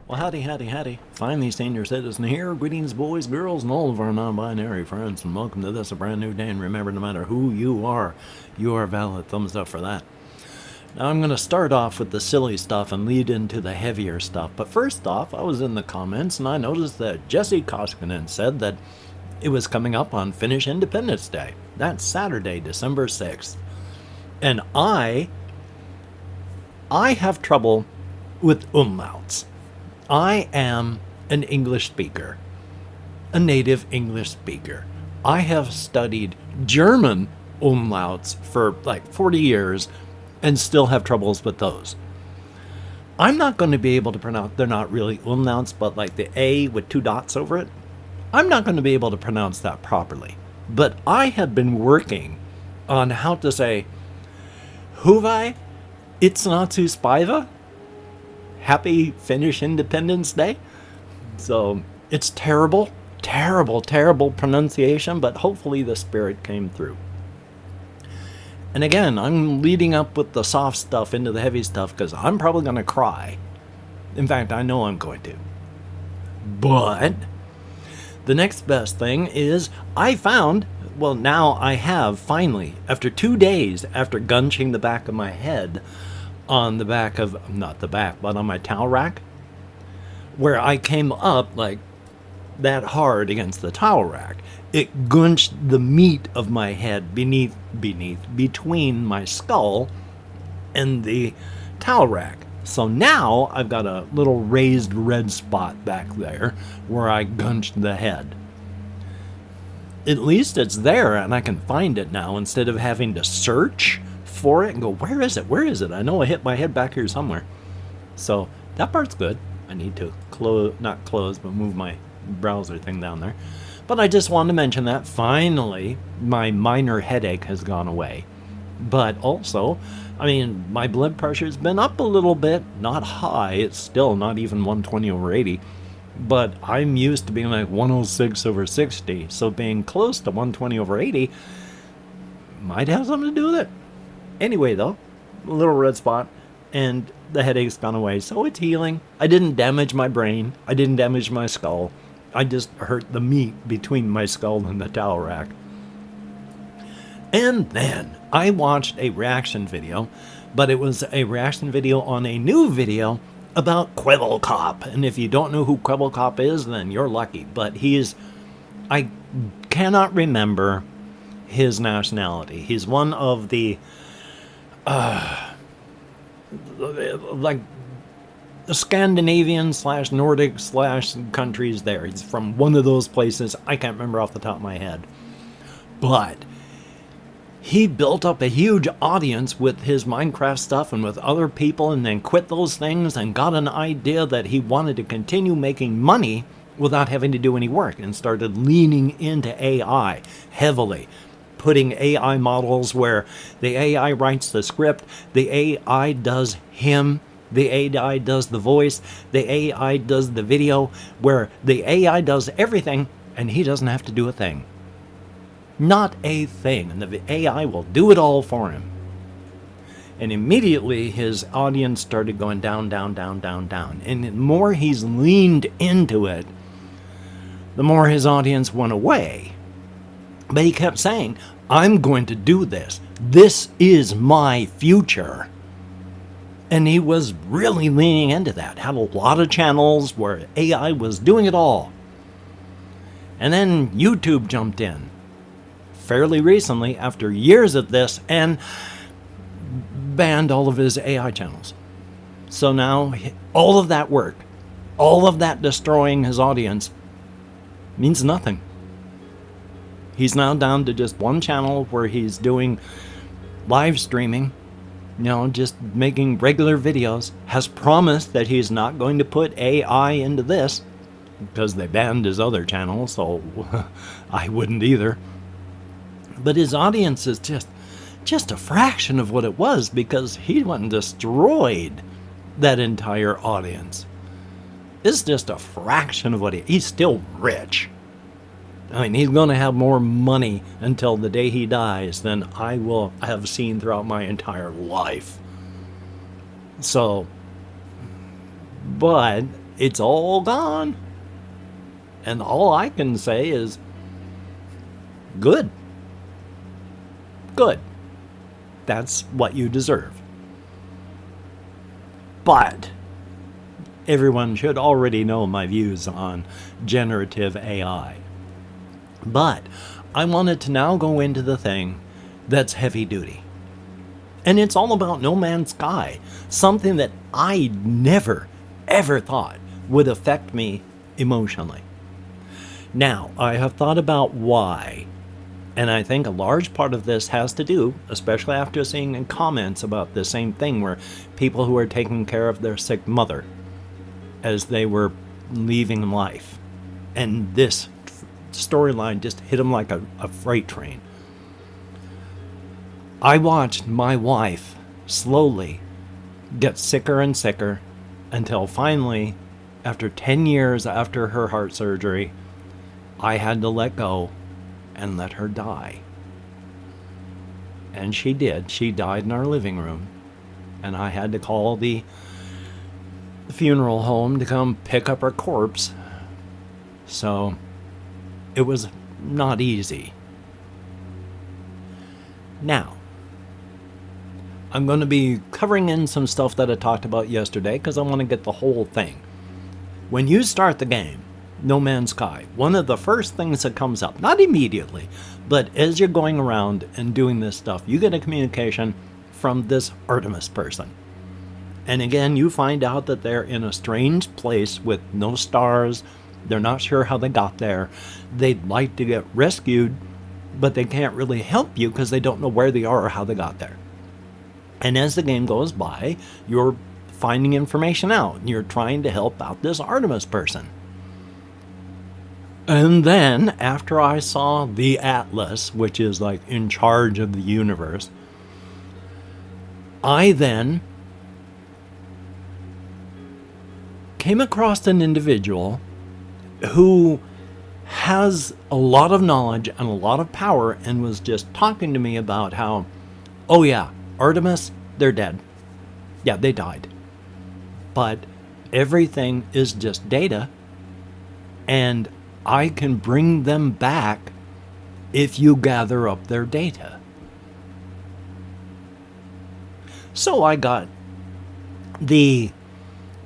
Well, howdy, howdy, howdy. Finally, senior citizen here. Greetings, boys, girls, and all of our non-binary friends, and welcome to this, a brand new day. And remember, no matter who you are valid. Thumbs up for that. Now, I'm going to start off with the silly stuff and lead into the heavier stuff. But first off, I was in the comments, and I noticed that Jesse Koskinen said that it was coming up on Finnish Independence Day. That's Saturday, December 6th. And I have trouble with umlauts. I am an English speaker, a native English speaker. I have studied German umlauts for like 40 years and still have troubles with those. I'm not going to be able to pronounce, they're not really umlauts, but like the A with two dots over it. I'm not going to be able to pronounce that properly. But I have been working on how to say, Hyvää itsenäisyyspäivä. Happy Finnish Independence Day. So it's terrible, terrible pronunciation, but hopefully the spirit came through. And again, I'm leading up with the soft stuff into the heavy stuff because I'm probably going to cry. In fact, I know I'm going to. But the next best thing is I found, well, now I have finally, after 2 days after gunching the back of my head on the back of, not the back, but on my towel rack, where I came up like that hard against the towel rack, it gunched the meat of my head between my skull and the towel rack. So now I've got a little raised red spot back there where I gunched the head. At least it's there and I can find it now instead of having to search for it and go, where is it? I know I hit my head back here somewhere. So that part's good. I need to not close, but move my browser thing down there. But I just wanted to mention that finally my minor headache has gone away. But also, I mean, my blood pressure's been up a little bit, not high. It's still not even 120/80. But I'm used to being like 106/60. So being close to 120/80 might have something to do with it. Anyway, though, a little red spot, and the headache's gone away, so it's healing. I didn't damage my brain. I didn't damage my skull. I just hurt the meat between my skull and the towel rack. And then I watched a reaction video, but it was a reaction video on a new video about Kwebbelkop. And if you don't know who Kwebbelkop is, then you're lucky. But I cannot remember his nationality. He's one of the like the Scandinavian / Nordic / countries there. He's from one of those places. I can't remember off the top of my head. But he built up a huge audience with his Minecraft stuff and with other people, and then quit those things and got an idea that he wanted to continue making money without having to do any work, and started leaning into AI heavily. Putting AI models where the AI writes the script, the AI does him, the AI does the voice, the AI does the video, where the AI does everything and he doesn't have to do a thing. Not a thing. And the AI will do it all for him. And immediately his audience started going down. And the more he's leaned into it, the more his audience went away. But he kept saying, I'm going to do this. This is my future. And he was really leaning into that. Had a lot of channels where AI was doing it all. And then YouTube jumped in fairly recently after years of this and banned all of his AI channels. So now all of that work, all of that destroying his audience means nothing. He's now down to just one channel where he's doing live streaming, just making regular videos. Has promised that he's not going to put AI into this because they banned his other channel, so I wouldn't either. But his audience is just a fraction of what it was because he went and destroyed that entire audience. It's just a fraction of what he's still rich. I mean, he's going to have more money until the day he dies than I will have seen throughout my entire life. So, but It's all gone. And all I can say is, good. Good. That's what you deserve. But everyone should already know my views on generative AI. But I wanted to now go into the thing that's heavy duty. And it's all about No Man's Sky, something that I never, ever thought would affect me emotionally. Now, I have thought about why, and I think a large part of this has to do, especially after seeing comments about the same thing, where people who are taking care of their sick mother as they were leaving life. And this storyline just hit them like a freight train. I watched my wife slowly get sicker and sicker until finally, after 10 years after her heart surgery, I had to let go and let her die. And she did. She died in our living room. And I had to call the funeral home to come pick up her corpse. So it was not easy. Now, I'm going to be covering in some stuff that I talked about yesterday because I want to get the whole thing. When you start the game, No Man's Sky, one of the first things that comes up, not immediately, but as you're going around and doing this stuff, you get a communication from this Artemis person. And again, you find out that they're in a strange place with no stars. They're not sure how they got there. They'd like to get rescued, but they can't really help you because they don't know where they are or how they got there. And as the game goes by, you're finding information out, and you're trying to help out this Artemis person. And then, after I saw the Atlas, which is like in charge of the universe, I then came across an individual who has a lot of knowledge and a lot of power and was just talking to me about how, oh yeah, Artemis, they're dead. Yeah, they died. But everything is just data, and I can bring them back if you gather up their data. So I got the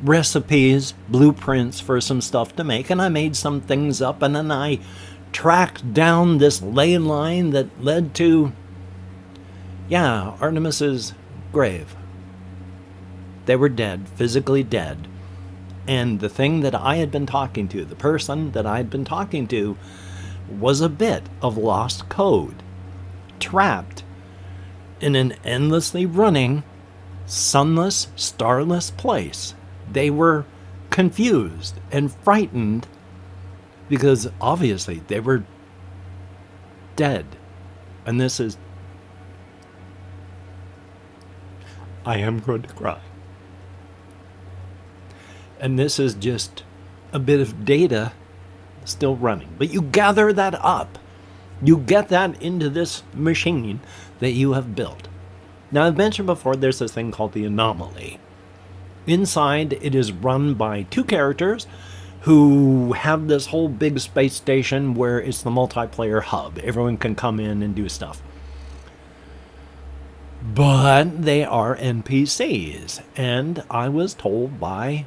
recipes, blueprints for some stuff to make, and I made some things up, and then I tracked down this ley line that led to, yeah, Artemis's grave. They were dead, physically dead. And the thing that I had been talking to, the person that I had been talking to, was a bit of lost code, trapped in an endlessly running, sunless, starless place. They were confused and frightened because obviously they were dead. And this is... I am going to cry. And this is just a bit of data still running. But you gather that up. You get that into this machine that you have built. Now, I've mentioned before there's this thing called the anomaly. Inside, it is run by two characters who have this whole big space station where it's the multiplayer hub. Everyone can come in and do stuff. But they are NPCs, and I was told by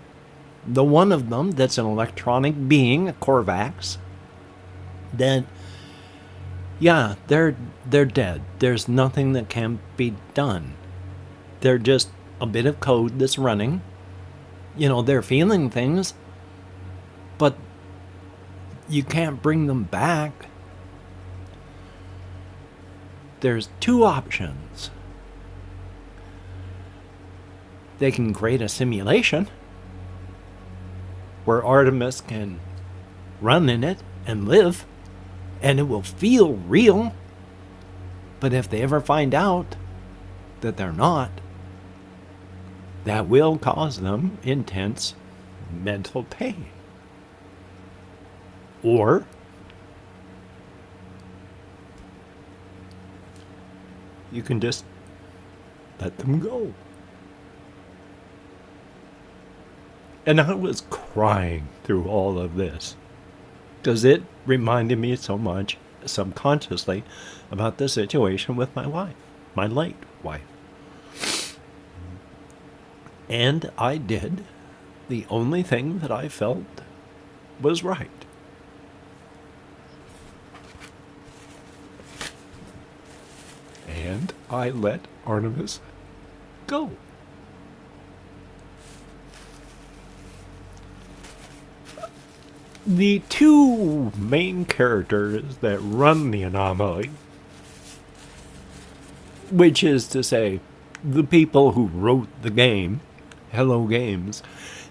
the one of them that's an electronic being, a Korvax, that, yeah, they're dead. There's nothing that can be done. They're just a bit of code that's running. You know, they're feeling things, but you can't bring them back. There's two options. They can create a simulation where Artemis can run in it and live, and it will feel real. But if they ever find out that they're not, that will cause them intense mental pain. Or you can just let them go. And I was crying through all of this because it reminded me so much subconsciously about the situation with my wife, my late wife. And I did the only thing that I felt was right. And I let Artemis go. The two main characters that run the anomaly, which is to say, the people who wrote the game, Hello Games,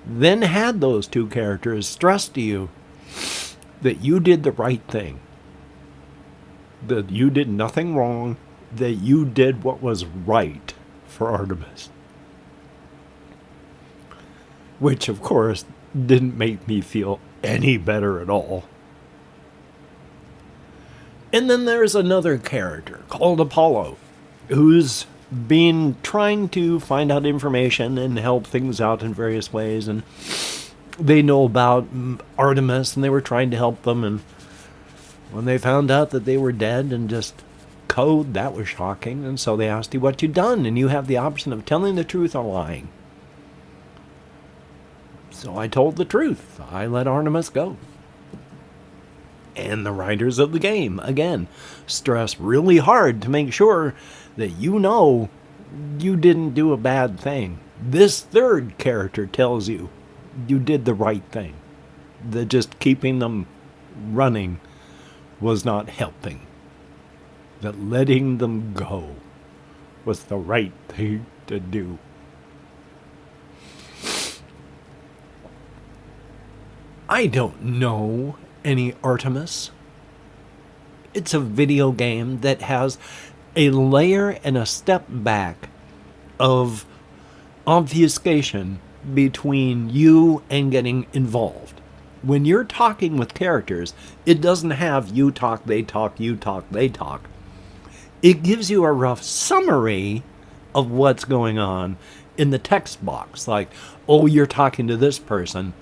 then had those two characters stress to you that you did the right thing, that you did nothing wrong, that you did what was right for Artemis. Which, of course, didn't make me feel any better at all. And then there's another character called Apollo, who's been trying to find out information and help things out in various ways, and they know about Artemis, and they were trying to help them, and when they found out that they were dead and just code, that was shocking, and so they asked you what you'd done, and you have the option of telling the truth or lying. So I told the truth. I let Artemis go. And the writers of the game, again, stress really hard to make sure that you know you didn't do a bad thing. This third character tells you you did the right thing. That just keeping them running was not helping. That letting them go was the right thing to do. I don't know any Artemis. It's a video game that has a layer and a step back of obfuscation between you and getting involved. When you're talking with characters, it doesn't have you talk, they talk, you talk, they talk. It gives you a rough summary of what's going on in the text box. Like, oh, you're talking to this person.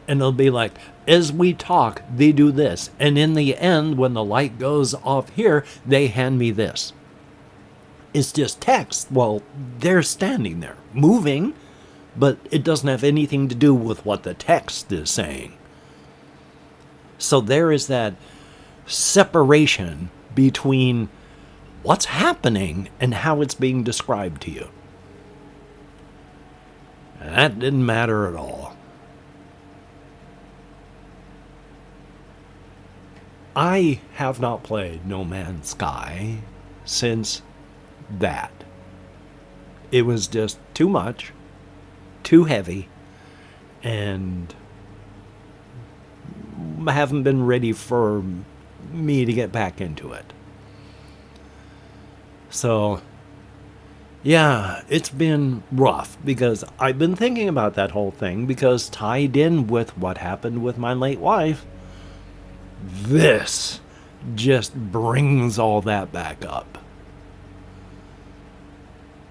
And they'll be like, as we talk, they do this. And in the end, when the light goes off here, they hand me this. It's just text. Well, they're standing there, moving, but it doesn't have anything to do with what the text is saying. So there is that separation between what's happening and how it's being described to you. And that didn't matter at all. I have not played No Man's Sky since that. It was just too much, too heavy, and I haven't been ready for me to get back into it. So, yeah, it's been rough because I've been thinking about that whole thing because tied in with what happened with my late wife, this just brings all that back up.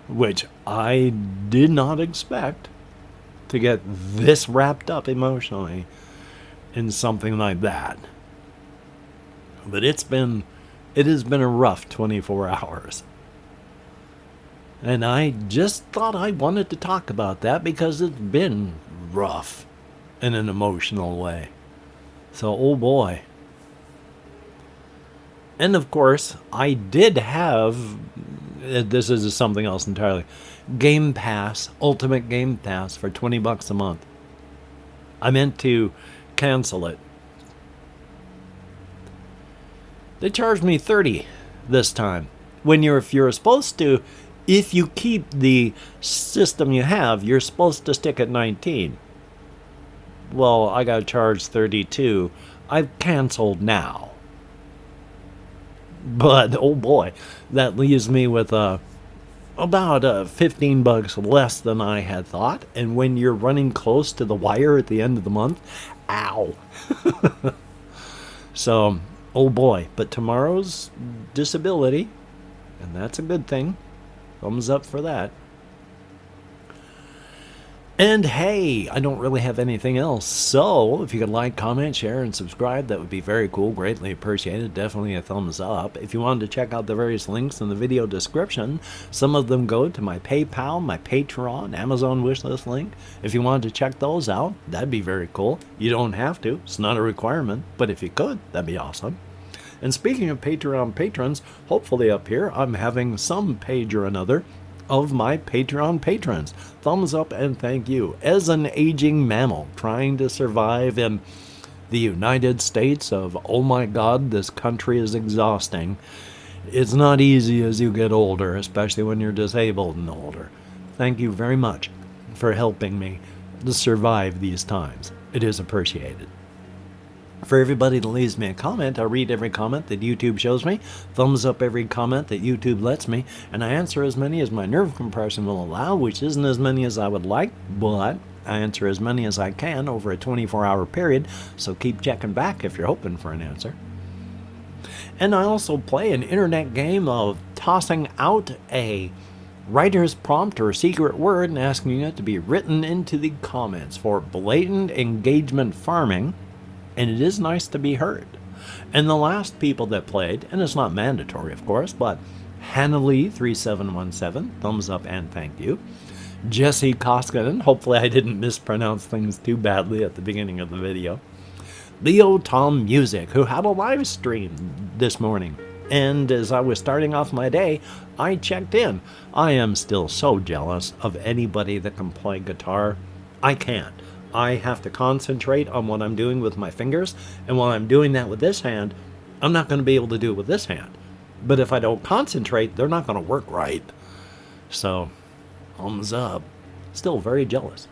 Which I did not expect to get this wrapped up emotionally in something like that. But it has been a rough 24 hours. And I just thought I wanted to talk about that because it's been rough in an emotional way. So, oh boy. And of course, I did have, this is something else entirely, Game Pass, Ultimate Game Pass for $20 a month. I meant to cancel it. They charged me $30 this time. If you're supposed to, if you keep the system you have, you're supposed to stick at 19. Well, I got charged $32. I've canceled now. But, oh boy, that leaves me with about $15 less than I had thought. And when you're running close to the wire at the end of the month, ow. So, oh boy. But tomorrow's disability, and that's a good thing. Thumbs up for that. And hey, I don't really have anything else, so if you could like, comment, share, and subscribe, that would be very cool. Greatly appreciated. Definitely a thumbs up. If you wanted to check out the various links in the video description, some of them go to my PayPal, my Patreon, Amazon wishlist link. If you wanted to check those out, that'd be very cool. You don't have to. It's not a requirement, but if you could, that'd be awesome. And speaking of Patreon patrons, hopefully up here I'm having some page or another of my Patreon patrons. Thumbs up and thank you. As an aging mammal trying to survive in the United States of, oh my God, this country is exhausting. It's not easy as you get older, especially when you're disabled and older. Thank you very much for helping me to survive these times. It is appreciated. For everybody that leaves me a comment, I read every comment that YouTube shows me, thumbs up every comment that YouTube lets me, and I answer as many as my nerve compression will allow, which isn't as many as I would like, but I answer as many as I can over a 24-hour period, so keep checking back if you're hoping for an answer. And I also play an internet game of tossing out a writer's prompt or secret word and asking it to be written into the comments for blatant engagement farming. And it is nice to be heard. And the last people that played, and it's not mandatory of course, but Hannah Lee 3717, thumbs up and thank you. Jesse Koskinen, hopefully I didn't mispronounce things too badly at the beginning of the video. Leo Tom Music, who had a live stream this morning. And as I was starting off my day, I checked in. I am still so jealous of anybody that can play guitar. I can't. I have to concentrate on what I'm doing with my fingers, and while I'm doing that with this hand, I'm not going to be able to do it with this hand. But if I don't concentrate, they're not going to work right. So, thumbs up. Still very jealous.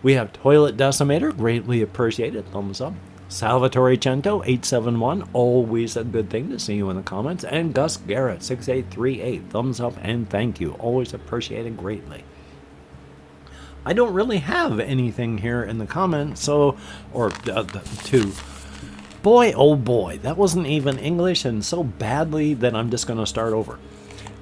We have Toilet Decimator, greatly appreciated, thumbs up. Salvatore Cento, 871, always a good thing to see you in the comments. And Gus Garrett, 6838, thumbs up and thank you, always appreciated greatly. I don't really have anything here in the comments, so, or two. Boy, oh boy, that wasn't even English and so badly that I'm just going to start over.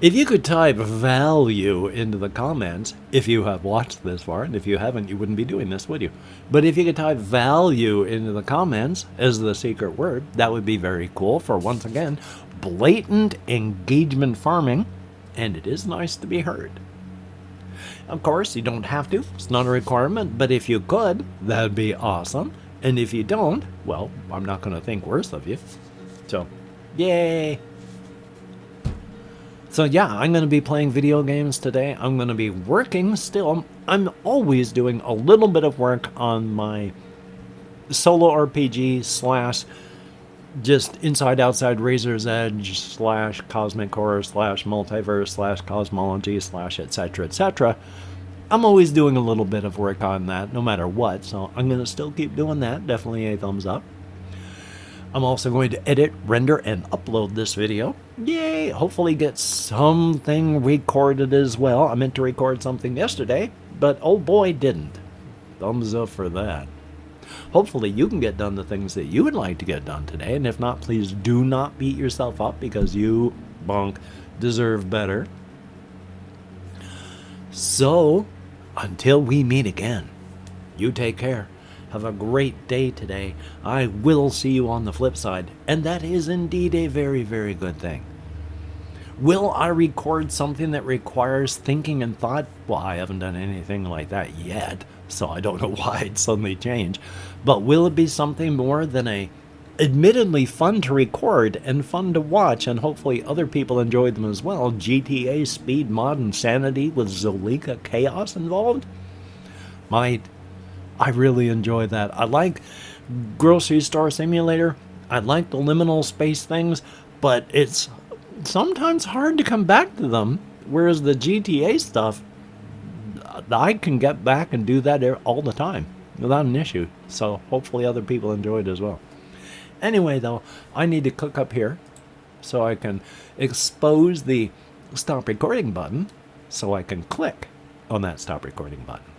If you could type value into the comments, if you have watched this far, and if you haven't, you wouldn't be doing this, would you? But if you could type value into the comments as the secret word, that would be very cool for, once again, blatant engagement farming, and it is nice to be heard. Of course, you don't have to. It's not a requirement, but if you could, that'd be awesome. And if you don't, well, I'm not going to think worse of you. So, yay! So yeah, I'm going to be playing video games today. I'm going to be working still. I'm always doing a little bit of work on my solo RPG / just Inside Outside Razor's Edge / Cosmic Horror / Multiverse / Cosmology / etc. etc. I'm always doing a little bit of work on that no matter what, so I'm going to still keep doing that. Definitely a thumbs up. I'm also going to edit, render, and upload this video. Yay! Hopefully get something recorded as well. I meant to record something yesterday, but oh boy, didn't. Thumbs up for that. Hopefully you can get done the things that you would like to get done today, and if not, please do not beat yourself up because you, bonk, deserve better. So, until we meet again, you take care. Have a great day today. I will see you on the flip side, and that is indeed a very, very good thing. Will I record something that requires thinking and thought? Well, I haven't done anything like that yet, so I don't know why it suddenly changed. But will it be something more than a admittedly fun to record and fun to watch, and hopefully other people enjoy them as well, GTA Speed Mod Insanity with Zolika Chaos involved? I really enjoy that. I like Grocery Store Simulator. I like the liminal space things, but it's sometimes hard to come back to them, whereas the GTA stuff, I can get back and do that all the time without an issue. So hopefully other people enjoy it as well. Anyway, though, I need to cook up here so I can expose the stop recording button so I can click on that stop recording button.